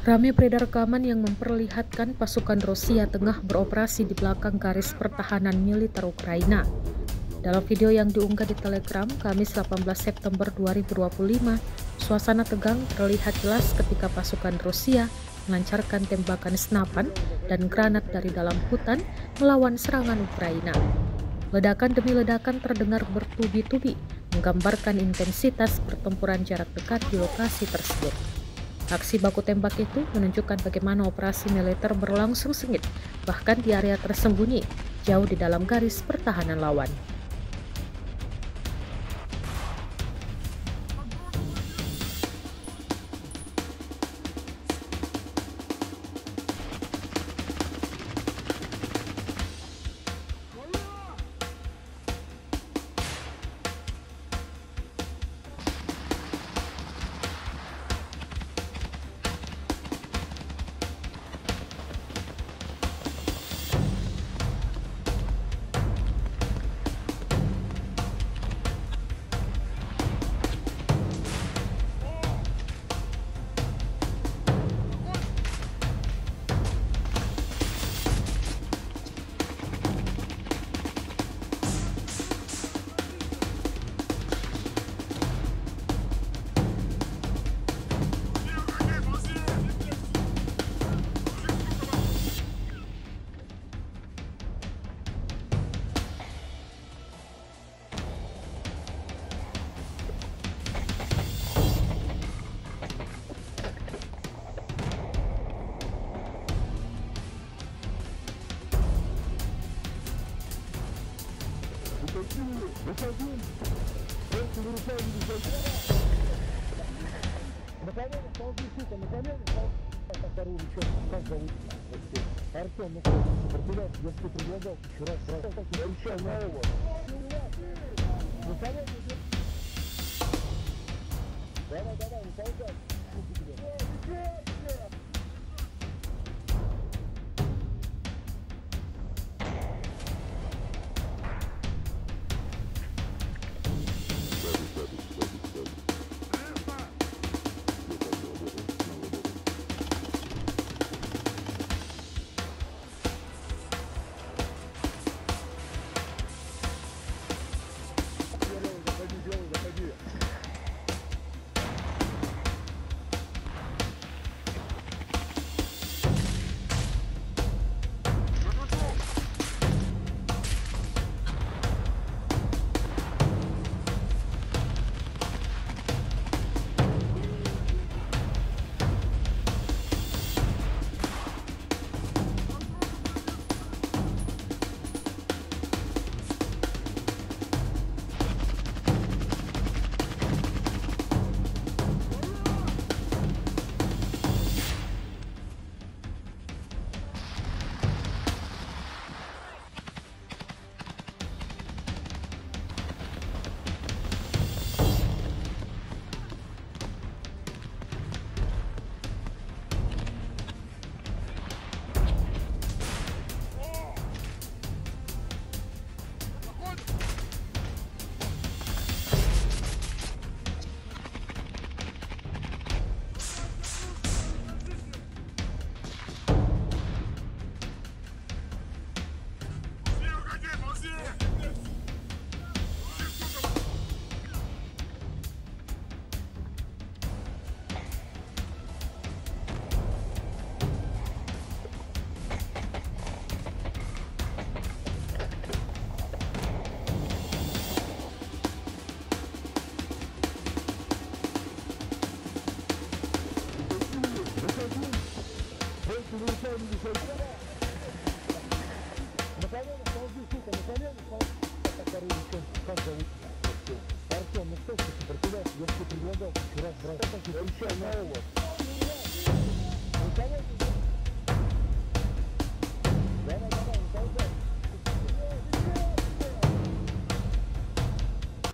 Ramai beredar rekaman yang memperlihatkan pasukan Rusia tengah beroperasi di belakang garis pertahanan militer Ukraina. Dalam video yang diunggah di Telegram, Kamis 18 September 2025, suasana tegang terlihat jelas ketika pasukan Rusia melancarkan tembakan senapan dan granat dari dalam hutan melawan serangan Ukraina. Ledakan demi ledakan terdengar bertubi-tubi, menggambarkan intensitas pertempuran jarak dekat di lokasi tersebut. Aksi baku tembak itu menunjukkan bagaimana operasi militer berlangsung sengit, bahkan di area tersembunyi, jauh di dalam garis pertahanan lawan. Артем, я тебе предлагал вчера обещал нового. Давай, не толкай. Артем, ну что ты сопротивляешься? Я тебе предлагал вчера обещал нового.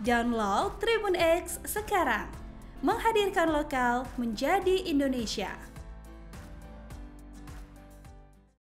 Download Tribun X sekarang, menghadirkan lokal menjadi Indonesia.